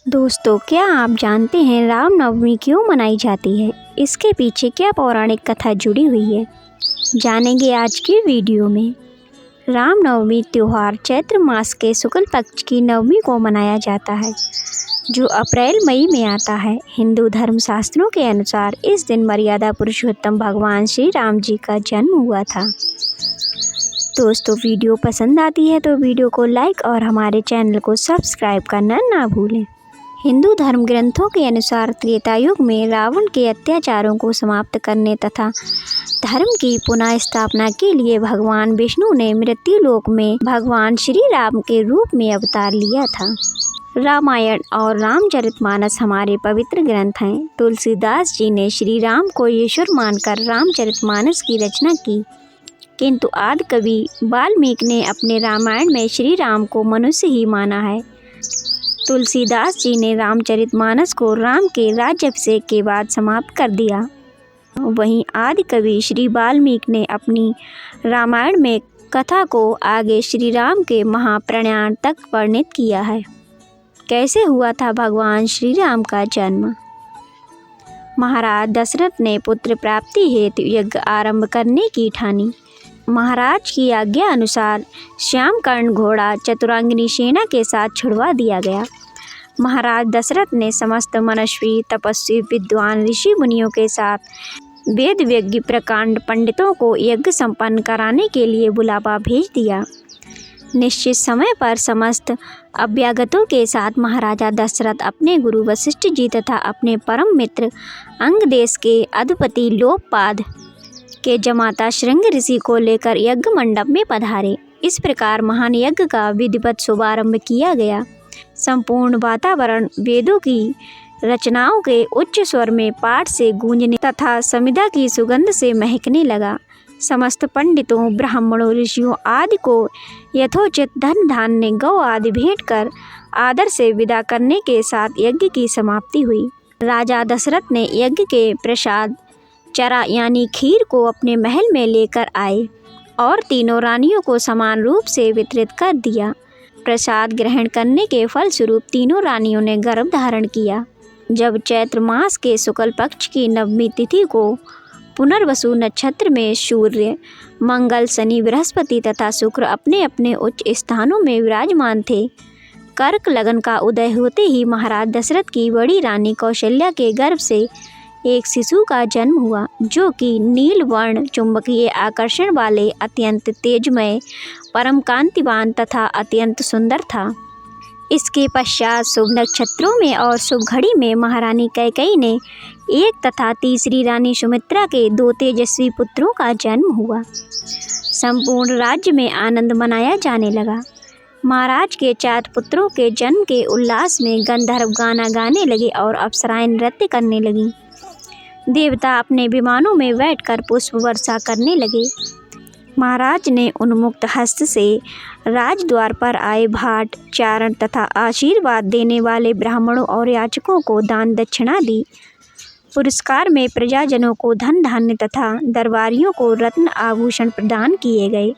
दोस्तों, क्या आप जानते हैं रामनवमी क्यों मनाई जाती है? इसके पीछे क्या पौराणिक कथा जुड़ी हुई है, जानेंगे आज की वीडियो में। रामनवमी त्यौहार चैत्र मास के शुक्ल पक्ष की नवमी को मनाया जाता है, जो अप्रैल मई में आता है। हिंदू धर्म शास्त्रों के अनुसार इस दिन मर्यादा पुरुषोत्तम भगवान श्री राम जी का जन्म हुआ था। दोस्तों, वीडियो पसंद आती है तो वीडियो को लाइक और हमारे चैनल को सब्सक्राइब करना ना भूलें। हिंदू धर्म ग्रंथों के अनुसार त्रेता युग में रावण के अत्याचारों को समाप्त करने तथा धर्म की पुनः स्थापना के लिए भगवान विष्णु ने मृत्युलोक में भगवान श्री राम के रूप में अवतार लिया था। रामायण और रामचरितमानस हमारे पवित्र ग्रंथ हैं। तुलसीदास जी ने श्री राम को ईश्वर मानकर रामचरितमानस की रचना की, किंतु आदि कवि वाल्मीकि ने अपने रामायण में श्री राम को मनुष्य ही माना है। तुलसीदास जी ने रामचरितमानस को राम के राज्याभिषेक के बाद समाप्त कर दिया। वहीं आदि कवि श्री वाल्मीकि ने अपनी रामायण में कथा को आगे श्री राम के महाप्रयाण तक वर्णित किया है। कैसे हुआ था भगवान श्री राम का जन्म? महाराज दशरथ ने पुत्र प्राप्ति हेतु यज्ञ आरंभ करने की ठानी। महाराज की आज्ञा अनुसार श्यामकर्ण घोड़ा चतुरांगिनी सेना के साथ छुड़वा दिया गया। महाराज दशरथ ने समस्त मनस्वी तपस्वी विद्वान ऋषि मुनियों के साथ वेद विज्ञ प्रकांड पंडितों को यज्ञ संपन्न कराने के लिए बुलावा भेज दिया। निश्चित समय पर समस्त अभ्यागतों के साथ महाराजा दशरथ अपने गुरु वशिष्ठ जी तथा अपने परम मित्र अंगदेश के अधिपति लोकपाद के जमाता श्रृंग ऋषि को लेकर यज्ञ मंडप में पधारे। इस प्रकार महान यज्ञ का विधिवत शुभारंभ किया गया। संपूर्ण वातावरण वेदों की रचनाओं के उच्च स्वर में पाठ से गूंजने तथा समिधा की सुगंध से महकने लगा। समस्त पंडितों, ब्राह्मणों, ऋषियों आदि को यथोचित धन धान्य गौ आदि भेंट कर आदर से विदा करने के साथ यज्ञ की समाप्ति हुई। राजा दशरथ ने यज्ञ के प्रसाद चरा यानी खीर को अपने महल में लेकर आए और तीनों रानियों को समान रूप से वितरित कर दिया। प्रसाद ग्रहण करने के फलस्वरूप तीनों रानियों ने गर्भ धारण किया। जब चैत्र मास के शुक्ल पक्ष की नवमी तिथि को पुनर्वसु नक्षत्र में सूर्य, मंगल, शनि, बृहस्पति तथा शुक्र अपने अपने उच्च स्थानों में विराजमान थे। कर्क लगन का उदय होते ही महाराज दशरथ की बड़ी रानी कौशल्या के गर्भ से एक शिशु का जन्म हुआ, जो कि नील वर्ण चुंबकीय आकर्षण वाले, अत्यंत तेजमय, परम कांतिवान तथा अत्यंत सुंदर था। इसके पश्चात शुभ नक्षत्रों में और शुभ घड़ी में महारानी कैकेयी ने एक तथा तीसरी रानी सुमित्रा के 2 तेजस्वी पुत्रों का जन्म हुआ। संपूर्ण राज्य में आनंद मनाया जाने लगा। महाराज के 4 पुत्रों के जन्म के उल्लास में गंधर्व गाना गाने लगे और अप्सराएं नृत्य करने लगीं। देवता अपने विमानों में बैठकर पुष्प वर्षा करने लगे। महाराज ने उन्मुक्त हस्त से राजद्वार पर आए भाट, चारण तथा आशीर्वाद देने वाले ब्राह्मणों और याचकों को दान दक्षिणा दी। पुरस्कार में प्रजाजनों को धन धान्य तथा दरबारियों को रत्न आभूषण प्रदान किए गए।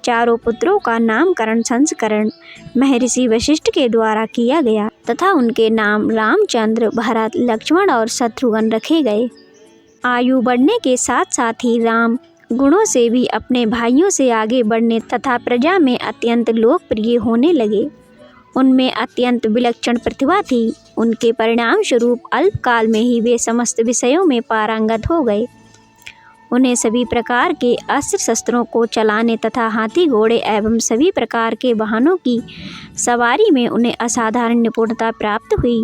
चारों पुत्रों का नामकरण संस्करण महर्षि वशिष्ठ के द्वारा किया गया तथा उनके नाम रामचंद्र, भरत, लक्ष्मण और शत्रुघ्न रखे गए। आयु बढ़ने के साथ साथ ही राम गुणों से भी अपने भाइयों से आगे बढ़ने तथा प्रजा में अत्यंत लोकप्रिय होने लगे। उनमें अत्यंत विलक्षण प्रतिभा थी। उनके परिणाम स्वरूप अल्पकाल में ही वे समस्त विषयों में पारंगत हो गए। उन्हें सभी प्रकार के अस्त्र शस्त्रों को चलाने तथा हाथी, घोड़े एवं सभी प्रकार के वाहनों की सवारी में उन्हें असाधारण निपुणता प्राप्त हुई।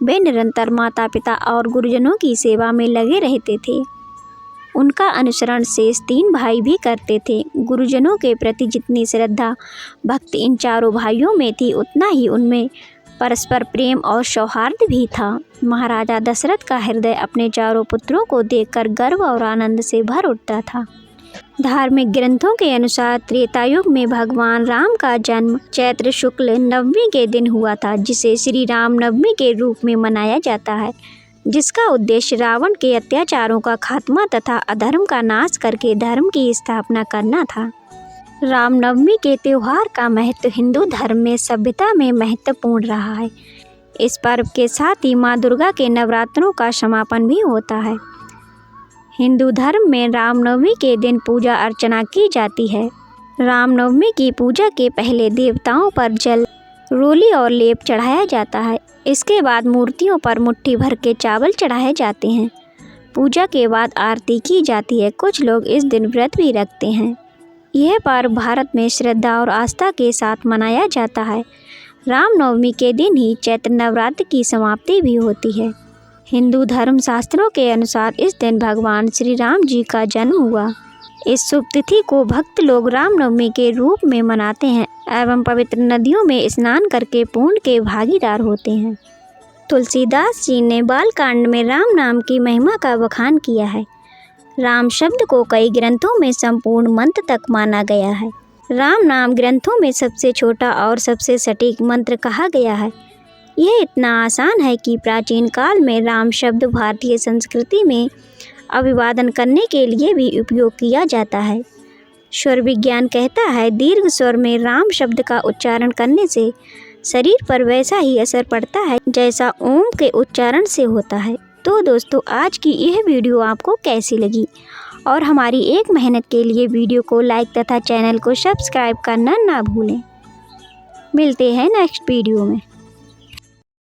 वे निरंतर माता पिता और गुरुजनों की सेवा में लगे रहते थे। उनका अनुसरण शेष 3 भाई भी करते थे। गुरुजनों के प्रति जितनी श्रद्धा भक्ति इन चारों भाइयों में थी, उतना ही उनमें परस्पर प्रेम और सौहार्द भी था। महाराजा दशरथ का हृदय अपने चारों पुत्रों को देखकर गर्व और आनंद से भर उठता था। धार्मिक ग्रंथों के अनुसार त्रेता युग में भगवान राम का जन्म चैत्र शुक्ल नवमी के दिन हुआ था, जिसे श्री राम नवमी के रूप में मनाया जाता है, जिसका उद्देश्य रावण के अत्याचारों का खात्मा तथा अधर्म का नाश करके धर्म की स्थापना करना था। रामनवमी के त्यौहार का महत्व हिंदू धर्म में सभ्यता में महत्वपूर्ण रहा है। इस पर्व के साथ ही माँ दुर्गा के नवरात्रों का समापन भी होता है। हिंदू धर्म में रामनवमी के दिन पूजा अर्चना की जाती है। रामनवमी की पूजा के पहले देवताओं पर जल, रोली और लेप चढ़ाया जाता है। इसके बाद मूर्तियों पर मुट्ठी भर के चावल चढ़ाए जाते हैं। पूजा के बाद आरती की जाती है। कुछ लोग इस दिन व्रत भी रखते हैं। यह पर्व भारत में श्रद्धा और आस्था के साथ मनाया जाता है। रामनवमी के दिन ही चैत्र नवरात्र की समाप्ति भी होती है। हिंदू धर्म शास्त्रों के अनुसार इस दिन भगवान श्री राम जी का जन्म हुआ। इस शुभ तिथि को भक्त लोग रामनवमी के रूप में मनाते हैं एवं पवित्र नदियों में स्नान करके पुण्य के भागीदार होते हैं। तुलसीदास जी ने बालकांड में राम नाम की महिमा का बखान किया है। राम शब्द को कई ग्रंथों में संपूर्ण मंत्र तक माना गया है। राम नाम ग्रंथों में सबसे छोटा और सबसे सटीक मंत्र कहा गया है। यह इतना आसान है कि प्राचीन काल में राम शब्द भारतीय संस्कृति में अभिवादन करने के लिए भी उपयोग किया जाता है। स्वर विज्ञान कहता है दीर्घ स्वर में राम शब्द का उच्चारण करने से शरीर पर वैसा ही असर पड़ता है जैसा ओम के उच्चारण से होता है। तो दोस्तों, आज की यह वीडियो आपको कैसी लगी और हमारी एक मेहनत के लिए वीडियो को लाइक तथा चैनल को सब्सक्राइब करना ना भूलें। मिलते हैं नेक्स्ट वीडियो में।